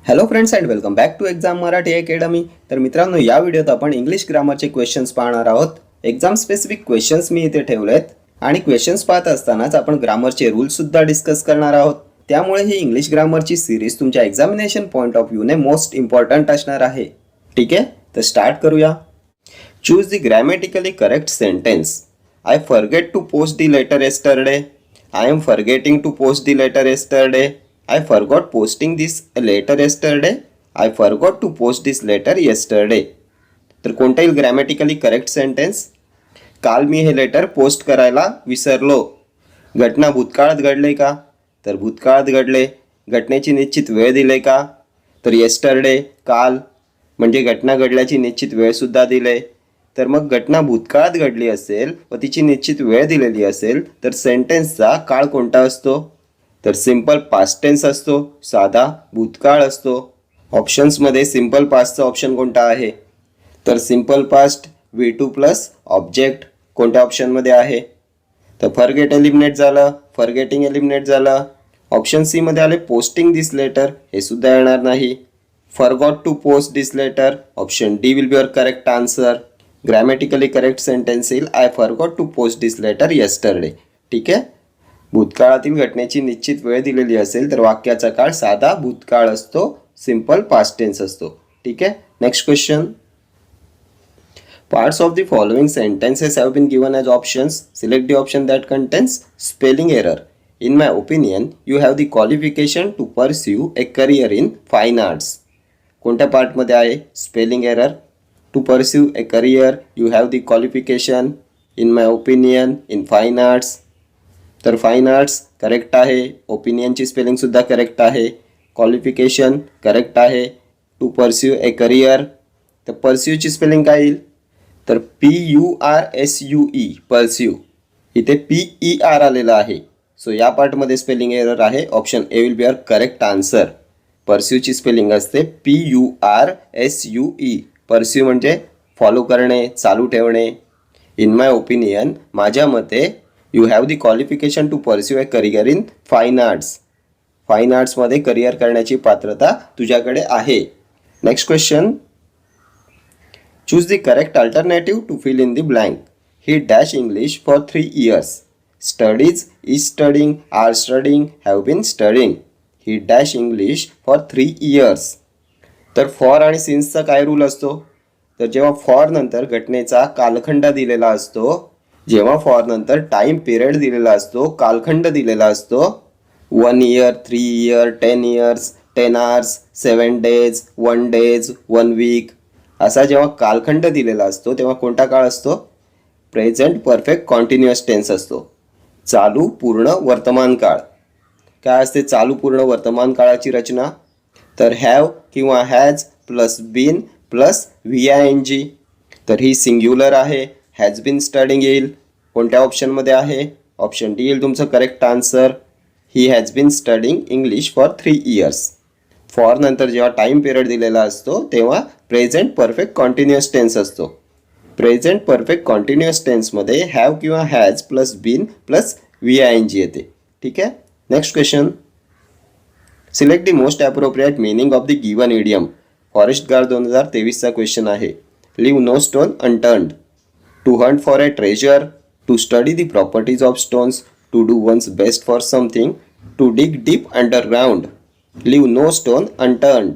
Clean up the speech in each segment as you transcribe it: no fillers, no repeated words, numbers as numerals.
Hello friends and welcome back to exam Marathi academy. तर मित्रांनो, या व्हिडिओत आपण इंग्लिश ग्रामरचे क्वेश्चन्स पाहणार आहोत. एक्झाम स्पेसिफिक क्वेश्चन्स मी इथे ठेवलेत आणि क्वेश्चन्स पाहत असतानाच आपण ग्रामरचे रूल्स सुद्धा डिस्कस करणार आहोत. त्यामुळे ही इंग्लिश ग्रामरची सिरीज तुमच्या एक्झामिनेशन पॉईंट ऑफ व्ह्यूने मोस्ट इम्पॉर्टंट असणार आहे. ठीक आहे, तर स्टार्ट करूया. Choose the grammatically correct sentence. I forget to post the letter yesterday. I am forgetting to post the letter yesterday. I forgot posting this letter yesterday. I forgot to post this letter yesterday. तर कोणता येईल grammatically correct sentence? काल मी हे letter post करायला विसरलो. घटना भूतकाळात घडले का? तर भूतकाळात घडले. घटनेची निश्चित वेळ दिले का? तर येस्टरडे, काल, म्हणजे घटना घडल्याची निश्चित वेळसुद्धा दिले. तर मग घटना भूतकाळात घडली असेल व तिची निश्चित वेळ दिलेली असेल तर सेंटेन्सचा काळ कोणता असतो? तर सिंपल पास्ट टेन्स असतो, साधा भूतकाळ असतो. ऑप्शन्समध्ये सिंपल पास्टचा ऑप्शन कोणता आहे? तर simple past V2 plus object कोणत्या ऑप्शनमध्ये आहे? तर फॉरगेट एलिमिनेट झालं, फॉरगेटिंग एलिमिनेट झालं. ऑप्शन सी मध्ये आले पोस्टिंग दिस लेटर, हे सुद्धा येणार नाही. Forgot to post this letter, option D will be your correct answer. Grammatically correct sentence येईल I forgot to post this letter yesterday. ठीक आहे, भूतकाळातील घटनेची निश्चित वेळ दिलेली असेल तर वाक्याचा काळ साधा भूतकाळ असतो, सिंपल पास्ट टेन्स असतो. ठीक आहे, next question. Parts of the following sentences have been given as options. Select the option that contains spelling error. In my opinion you have the qualification to pursue a career in fine arts. कोणत्या पार्टमध्ये आहे spelling error? To pursue a career you have the qualification. In my opinion, in fine arts. तर fine arts correct आहे, ओपिनियनची स्पेलिंगसुद्धा correct आहे, qualification correct आहे. To pursue a career, तर परस्यूची स्पेलिंग काय येईल? तर PURSUE, परस्यू. इथे PER आलेलं आहे, सो या पार्टमध्ये स्पेलिंग एरर आहे. Option A will be your correct answer. परस्यूची स्पेलिंग असते PURSUE. परस्यू म्हणजे फॉलो करणे, चालू ठेवणे. इन माय ओपिनियन, माझ्या मते, you have the qualification to pursue a career in fine arts. Fine आर्ट्समध्ये करिअर करण्याची पात्रता तुझ्याकडे आहे. Next question. Choose the correct alternative to fill in the blank. He dash English for 3 years. Studies, is studying, are studying, have bin studying. He dash English for 3 years. तर for आणि सिन्सचा काय rule असतो? तर जेव्हा for नंतर घटनेचा कालखंड दिलेला असतो, जेव्हा फॉर नंतर टाइम पिरियड दिलेला असतो, कालखंड दिलेला असतो, 1 year, 3 year, 10 years, 10 hours, 7 days, 1 days, 1 week, असा जेव्हा कालखंड दिलेला असतो तेव्हा कोणता काळ असतो? प्रेझेंट परफेक्ट कॉन्टिन्युअस टेन्स असतो, चालू पूर्ण वर्तमान काळ. काय असते चालू पूर्ण वर्तमान काळाची रचना? तर हॅव किंवा has plus been plus VING. तर ही सिंग्युलर आहे, हॅज बीन स्टडिंग येईल. कोणत्या ऑप्शनमध्ये आहे? ऑप्शन डी येईल तुमचं correct answer. He has been studying English for 3 years. For नंतर जेव्हा टाइम पिरियड दिलेला असतो तेव्हा प्रेझेंट परफेक्ट कॉन्टिन्युअस टेन्स असतो. प्रेझेंट परफेक्ट कॉन्टिन्युअस टेन्समध्ये हॅव किंवा has plus been plus VING येते. ठीक आहे, next question. Select the most appropriate meaning of the given idiom. Forest guard 2023चा क्वेश्चन आहे. Leave no stone unturned. To hunt for a treasure, to study the properties of stones, to do one's best for something, to dig deep underground. Leave no stone unturned.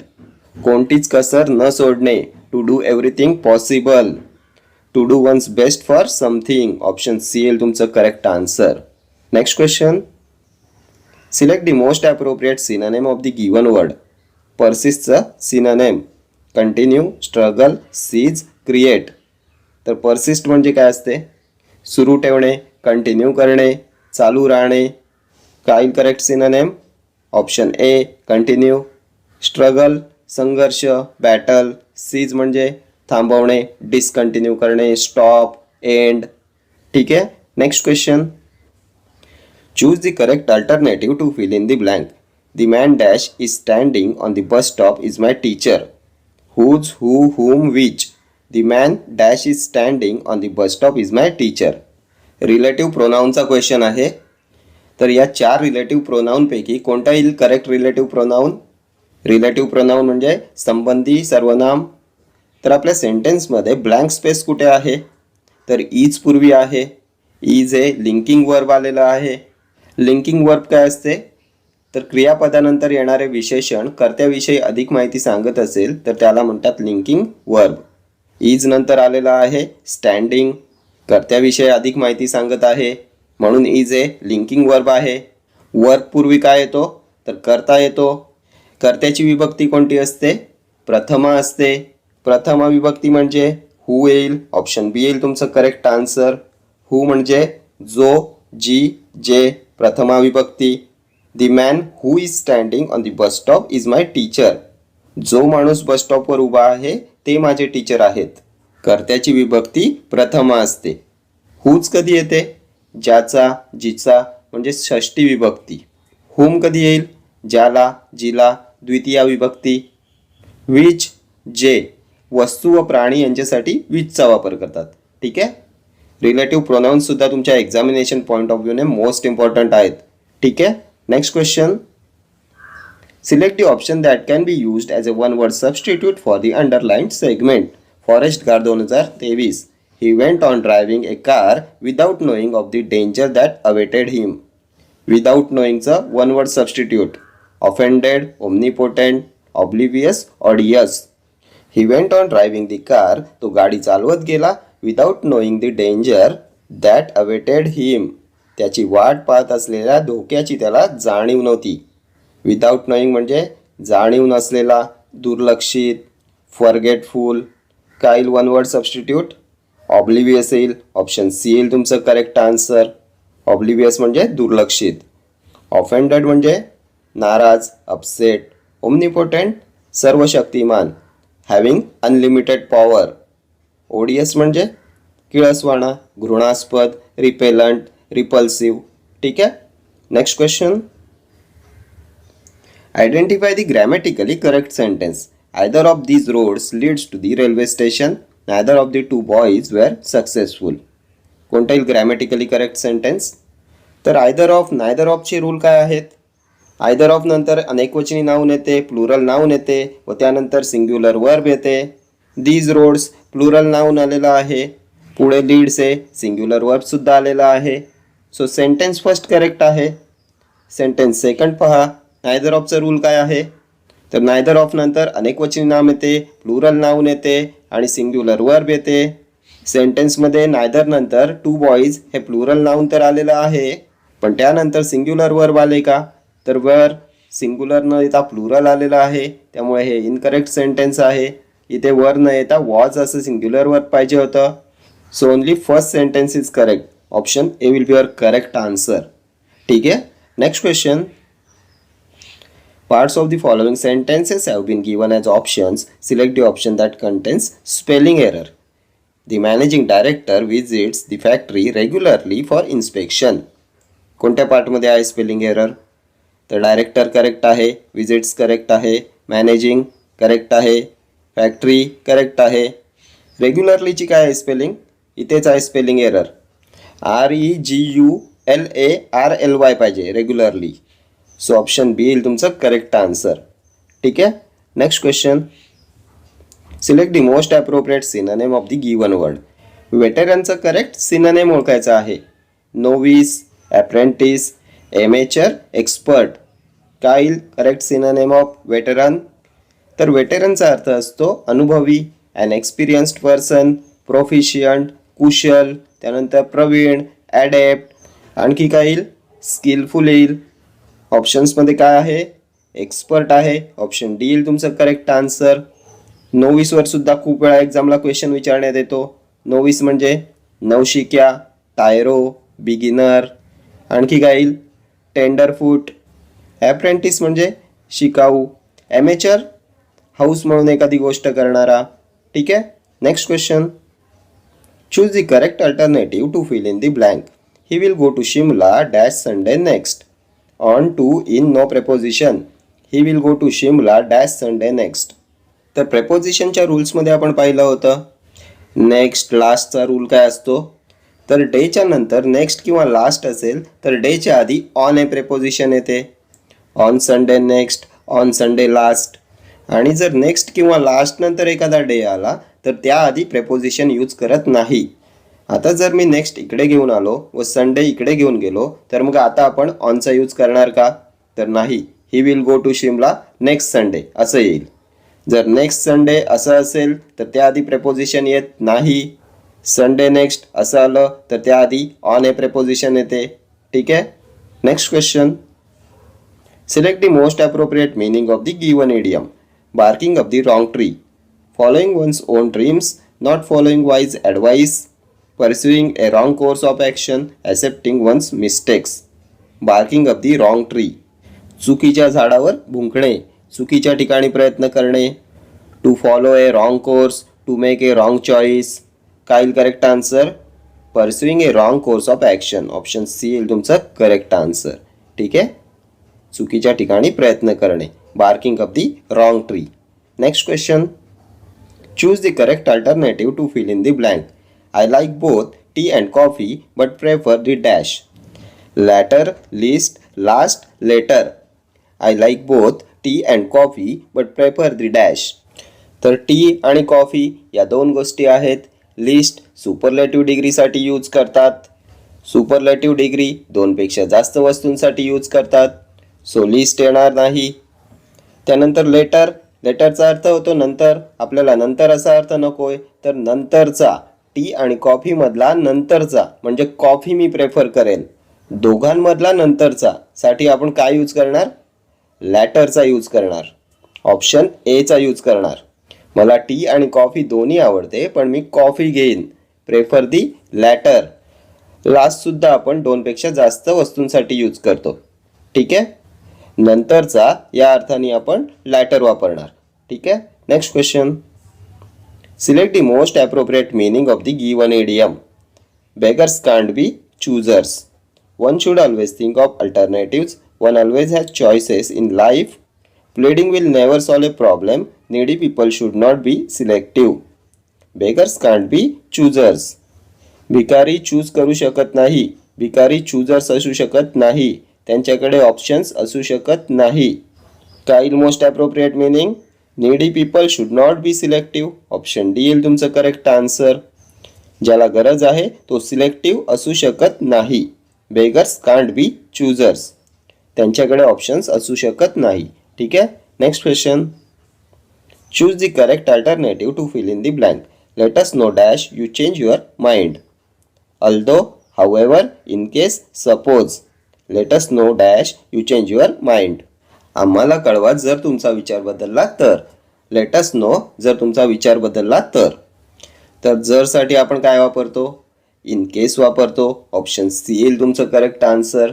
कोणतीच कसर न सोडणे. To do everything possible. To do one's best for something. Option C येईल तुमचं correct answer. Next question. Select the most appropriate synonym of the given word. पर्सिस्टचं synonym. Continue, struggle, cease, create. तर persist म्हणजे काय असते? सुरू ठेवणे, continue करणे, चालू राहणे. काय correct synonym? Option A continue. Struggle संघर्ष, बॅटल. सीज म्हणजे थांबवणे, डिसकंटिन्यू करणे, स्टॉप, एंड. ठीक आहे, next question. Choose the correct alternative to fill in the blank. The man dash is standing on the bus stop is my teacher. Whose, who, whom, which. The man dash is standing on the bus stop is my teacher. Relative प्रोनाऊनचा question आहे. तर या 4 relative प्रोनाऊनपैकी कोणता येईल correct relative pronoun? Relative pronoun म्हणजे संबंधी सर्वनाम. तर आपल्या सेंटेन्समध्ये ब्लँक स्पेस कुठे आहे? तर इज पूर्वी आहे. इज हे लिंकिंग वर्ब आलेलं आहे. लिंकिंग वर्ब काय असते? तर क्रियापदानंतर येणारे विशेषण कर्त्याविषयी अधिक माहिती सांगत असेल तर त्याला म्हणतात लिंकिंग वर्ब. इज नंतर आलेला आहे स्टँडिंग, कर्त्याविषयी अधिक माहिती सांगत आहे म्हणून इज हे लिंकिंग वर्ब आहे. वर्ब पूर्वी काय येतो? तर कर्ता येतो. कर्त्याची विभक्ती कोणती असते? प्रथमा असते. प्रथमा विभक्ती म्हणजे हू येईल. ऑप्शन बी येईल तुमचं करेक्ट आन्सर. हू म्हणजे जो, जी, जे, प्रथमा विभक्ती. The man who is standing on the bus stop is my teacher. जो माणूस बस स्टॉपवर उभा आहे ते माझे टीचर आहेत. कर्त्याची विभक्ती प्रथमा असते. हूच कधी येते? ज्याचा, जिचा म्हणजे षष्टी विभक्ती. हुम कधी येईल? ज्याला, जिला द्वितीया विभक्ती. विच, जे वस्तू व प्राणी यांच्यासाठी विचचा वापर करतात. ठीक आहे. रिलेटिव्ह प्रोनाउन्स सुद्धा तुमच्या एक्झामिनेशन पॉईंट ऑफ व्ह्यूने मोस्ट इम्पॉर्टंट आहेत. ठीक आहे. Next question. Select the option that can be used as a one word substitute for the underlined segment. Forest guard 2023. He went on driving a car without knowing of the danger that awaited him. Without knowingचं one word substitute. Offended, omnipotent, oblivious, odious. He went on driving the car. तो गाडी चालवत गेला without knowing the danger that awaited him. त्याची वाट पाहत असलेल्या धोक्याची त्याला जाणीव नव्हती. विदाउट नोईंग म्हणजे जाणीव नसलेला, दुर्लक्षित, फॉरगेटफुल. काय येईल वन वर्ड सबस्टिट्यूट? ऑब्लिव्हियस येईल. ऑप्शन सी येईल तुमचं करेक्ट आन्सर. ऑब्लिव्हियस म्हणजे दुर्लक्षित. ऑफेंडेड म्हणजे नाराज, अपसेट. ओमनिपोटेंट सर्वशक्तिमान, हॅविंग अनलिमिटेड पॉवर. ओडियस म्हणजे किळसवाणा, घृणास्पद, रिपेलंट, रिपल्सिव्ह. ठीक आहे. Next question. Identify the grammatically correct sentence. Either of these roads leads to the railway station. Neither of the two boys were successful. कोणता येईल ग्रॅमॅटिकली करेक्ट सेंटेन्स? तर either of, neither ऑफचे rule काय आहेत? Either of नंतर अनेकवचनी noun येते, plural noun येते व त्यानंतर सिंग्युलर वर्ब येते. दीज रोड्स प्लुरल नाऊन आलेलं आहे. पुढे लीड्स आहे, सिंग्युलर वर्ब सुद्धा आलेला आहे. सो सेंटेन्स फर्स्ट करेक्ट आहे. सेंटेन्स सेकंड पहा. नायदर ऑफचा रूल काय आहे? तर नायदर ऑफ नंतर अनेकवचनी नाम येते, प्लुरल नाऊन येते आणि सिंग्युलर वर्ब येते. सेंटेन्समध्ये नायदर नंतर टू बॉईज हे प्लुरल नाऊन तर आलेलं आहे, पण त्यानंतर सिंग्युलर वर्ब आले का? तर वर सिंग्युलर न येता प्लुरल आलेलं आहे, त्यामुळे हे इनकरेक्ट सेंटेन्स आहे. इथे वर न येता वॉज असं सिंग्युलर वर्ब पाहिजे होतं. So only first sentence is correct. Option A will be your correct answer. ठीक आहे. Next question. Parts of the following sentences have been given as options. Select the option that contains spelling error. The managing director visits the factory regularly for inspection. कोणत्या पार्टमध्ये आहे spelling error? तर director correct आहे, visits correct आहे, managing correct आहे, factory correct आहे. रेग्युलरलीची काय आहे स्पेलिंग? इथेच आहे स्पेलिंग एरर. REGULARLY पाहिजे रेग्युलरली. सो ऑप्शन बी येईल तुमचं करेक्ट आन्सर. ठीक आहे. Next question. Select the most appropriate synonym of the given word. वेटरनचं करेक्ट सिनोनिम ओळखायचं आहे. Novice, apprentice, amateur, expert. काय येईल करेक्ट सिनोनिम ऑफ वेटरन? तर वेटरनचा अर्थ असतो अनुभवी, ॲन एक्सपिरियन्स्ड पर्सन, प्रोफिशियंट, कुशल, त्यानंतर प्रवीण, ॲडेप्ट. आणखी काय येईल? स्किलफुल येईल. ऑप्शन्समध्ये काय आहे? एक्सपर्ट आहे. ऑप्शन डी येईल तुमचं करेक्ट आन्सर. नोविसवर सुद्धा खूप वेळा एक्झामला क्वेश्चन विचारण्यात येतो. नोविस म्हणजे नवशिक्या, टायरो, बिगिनर. आणखी काय येईल? टेंडरफूट. ॲप्रेंटिस म्हणजे शिकाऊ. ॲमेचर हाऊस म्हणून एखादी गोष्ट करणारा. ठीक आहे. Next question. Choose the correct alternative to fill in the blank. He will go to Shimla dash Sunday next. On to in no preposition. He will go to Shimla dash Sunday next. तर प्रेपोजिशनच्या रूल्समध्ये आपण पाहिलं होतं नेक्स्ट लास्टचा रूल काय असतो? तर डेच्या नंतर नेक्स्ट किंवा लास्ट असेल तर डेच्या आधी ऑन ए प्रेपोजिशन येते. On Sunday next, on Sunday last. आणि जर नेक्स्ट किंवा लास्ट नंतर एखादा डे आला तर त्याआधी प्रेपोजिशन यूज करत नाही. आता जर मी नेक्स्ट इकडे घेऊन आलो व संडे इकडे घेऊन गेलो तर मग आता आपण ऑनचा यूज करणार का? तर नाही. He will go to Shimla next Sunday असं येईल. जर नेक्स्ट संडे असं असेल तर त्याआधी प्रेपोजिशन येत नाही. संडे नेक्स्ट असं आलं तर त्याआधी ऑन हे प्रेपोजिशन येते. ठीक आहे. Next question. Select the most appropriate meaning of the given idiom. Barking up the wrong tree, following one's own dreams, not following wise advice, pursuing a wrong course of action, accepting one's mistakes. Barking up the wrong tree. चुकीच्या झाडावर भुंकणे, चुकीच्या ठिकाणी प्रयत्न करणे. To follow a wrong course, to make a wrong choice. काय येईल correct answer? Pursuing a wrong course of action. Option C येईल तुमचं करेक्ट आन्सर. ठीक आहे. चुकीच्या ठिकाणी प्रयत्न करणे. Barking up the wrong tree. Next question. Choose the correct alternative to fill in the blank. I like both tea and coffee but prefer the dash. Latter, least, last, later. I like both tea and coffee but prefer the dash. तर tea आणि coffee या दोन गोष्टी आहेत. Least superlative डिग्रीसाठी use करतात. Superlative degree दोनपेक्षा जास्त वस्तूंसाठी यूज करतात. सो लिस्ट येणार नाही. त्यानंतर लेटर, लेटरचा अर्थ होतो नंतर. आपल्याला नंतर असा अर्थ नकोय तर नंतरचा. टी आणि कॉफीमधला नंतरचा म्हणजे कॉफी मी प्रेफर करेल. दोघांमधला नंतरचा साठी आपण काय यूज करणार? लॅटरचा यूज करणार. ऑप्शन एचा यूज करणार. मला टी आणि कॉफी दोन्ही आवडते पण मी कॉफी घेईन. प्रेफर दी लॅटर. लास्टसुद्धा आपण दोनपेक्षा जास्त वस्तूंसाठी यूज करतो. ठीक आहे. नंतरचा या अर्थाने आपण लॅटर वापरणार. ठीक आहे. Next question. Select the most appropriate meaning of the given idiom. Beggars can't be choosers. One should always think of alternatives. One always has choices in life. प्लेडिंग will never solve A problem. Needy people should not be selective. Beggars can't be choosers. भिकारी choose करू शकत नाही. भिकारी choosers असू शकत नाही. त्यांच्याकडे options असू शकत नाही. काय येईल most appropriate meaning? Needy people should not be selective. Option D येईल तुमचं करेक्ट आन्सर. ज्याला गरज आहे तो सिलेक्टिव्ह असू शकत नाही. Beggars can't be choosers. त्यांच्याकडे ऑप्शन्स असू शकत नाही. ठीक आहे. Next question. Choose the correct alternative to fill in the blank. Let us know dash you change your mind. Although, however, in case, suppose. Let us know dash you change your mind. आम्हाला कळवा जर तुमचा विचार बदलला तर. Late us no जर तुमचा विचार बदलला तर. तर जरसाठी आपण काय वापरतो? इन केस वापरतो. ऑप्शन सी येईल तुमचं करेक्ट आन्सर.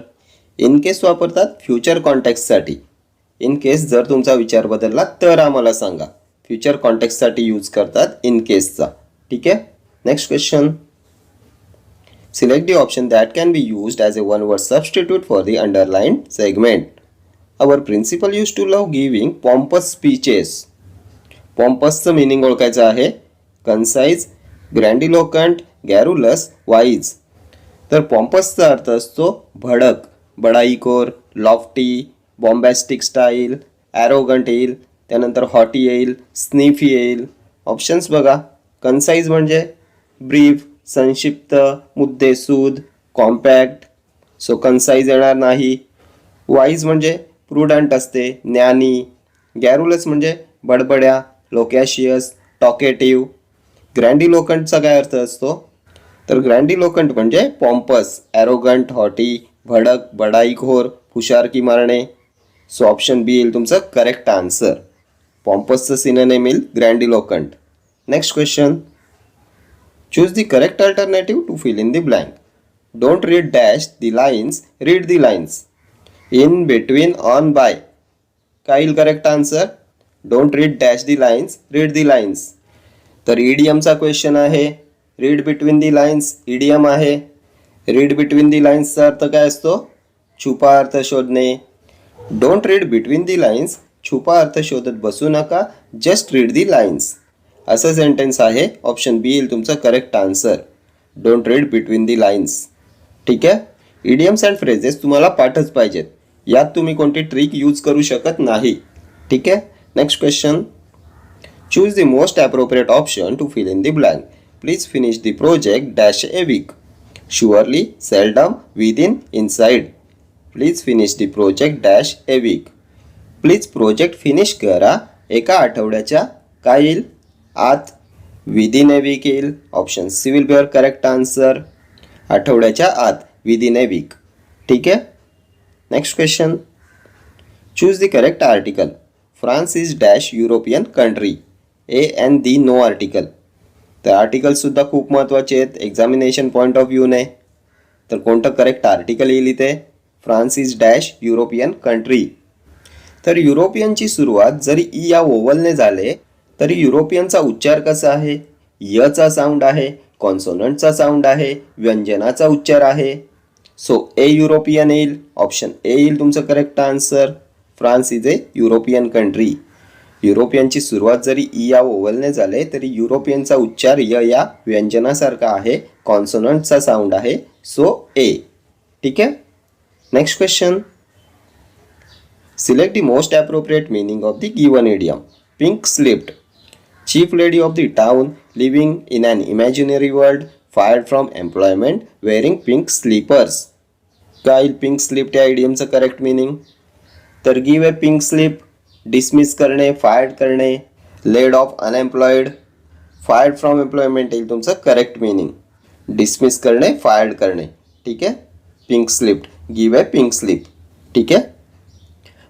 इन केस वापरतात फ्युचर कॉन्टेक्स्टसाठी. इन केस जर तुमचा विचार बदलला तर आम्हाला सांगा. फ्युचर कॉन्टेक्स्टसाठी यूज करतात इन केसचा. ठीक आहे. Next question. Select the option that can be used as a one-word substitute for the underlined segment. Our principal used to love giving pompous speeches. Pompousचं meaning ओळखायचं आहे. Concise, grandiloquent, garrulous, wise. तर pompous चा अर्थ असतो भडक, बडाईखोर, lofty, bombastic style, arrogant येईल. त्यानंतर haughty येईल, sniffy येईल. ऑप्शन्स बघा. Concise म्हणजे ब्रीफ, संक्षिप्त, मुद्देसूद, कॉम्पॅक्ट. सो कन्साइज येणार नाही. वाईज म्हणजे प्रुडंट असते, ज्ञानी. गॅरुलस म्हणजे बडबड्या, लोकॅशियस, टॉकेटिव्ह. ग्रँडिलोकंटचा काय अर्थ असतो? तर ग्रँडिलोकंट म्हणजे पॉम्पस, ॲरोगंट, हॉटी, भडक, बडाईखोर, फुशारकी मारणे. सो ऑप्शन बी येईल तुमचं करेक्ट आन्सर. पॉम्पसचं सिनोनिम येईल grandiloquent. Next question. Choose the correct alternative to fill in the blank. Don't read dash the lines, read the lines. In, between, on, by. काय येईल correct answer? Don't read dash the lines, read the lines. तर इडियमचा question आहे. Read between the lines idiom आहे. Read between the लाईन्सचा अर्थ काय असतो? छुपा अर्थ शोधणे. Don't read between the lines, छुपा अर्थ शोधत बसू नका. जस्ट रीड दी लाईन्स असं सेंटेन्स आहे. ऑप्शन बी येईल तुमचं correct answer. Don't read between the lines. ठीक आहे. इडियम्स अँड फ्रेजेस तुम्हाला पाठच पाहिजेत. यात तुम्ही कोणती ट्रिक यूज करू शकत नाही. ठीक है. Next question. Choose the most appropriate option to fill in the blank. Please finish the project dash a week. Surely, seldom, within, inside. Please finish the project dash a week. Please project finish करा एका आठवड्याच्या काय येईल आत. Within a week येईल. Option C will be your correct answer. आठवड्याच्या आत, within a week. ठीक आहे. Next question. Choose the correct article. France is dash European country. A and the no article. तर आर्टिकलसुद्धा खूप महत्त्वाचे आहेत एक्झामिनेशन पॉईंट ऑफ व्ह्यूने. तर कोणतं करेक्ट आर्टिकल येईल इथे. France is dash European country. तर युरोपियनची सुरुवात जरी ई या ओवलने झाले तरी युरोपियनचा उच्चार कसा आहे. यचा साऊंड आहे, कॉन्सोनंटचा साऊंड आहे, व्यंजनाचा उच्चार आहे. सो ए युरोपियन येईल. ऑप्शन ए येईल तुमचं correct answer. France is a European country. युरोपियनची सुरुवात जरी ई या ओवलने झाले तरी युरोपियनचा उच्चार य या व्यंजनासारखा आहे, कॉन्सोनंटचा साऊंड आहे. So A. ठीक आहे. Next question. Select the most appropriate meaning of the given idiom. Pink slipped. Chief lady of the town living in an imaginary world fired from employment wearing pink slippers. काय येईल pink slipped या इडियमचं correct meaning. तर give a pink slip. Dismiss करणे, fired करणे. Laid off unemployed. Fired from employment येईल तुमचं correct meaning. Dismiss करणे, फायर्ड करणे. ठीक आहे. Pink slipped, give a pink slip. ठीक आहे.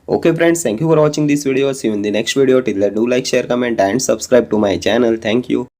Okay friends, thank you for watching this video. See you in the next video. Till then, do like, share, comment and subscribe to my channel. Thank you.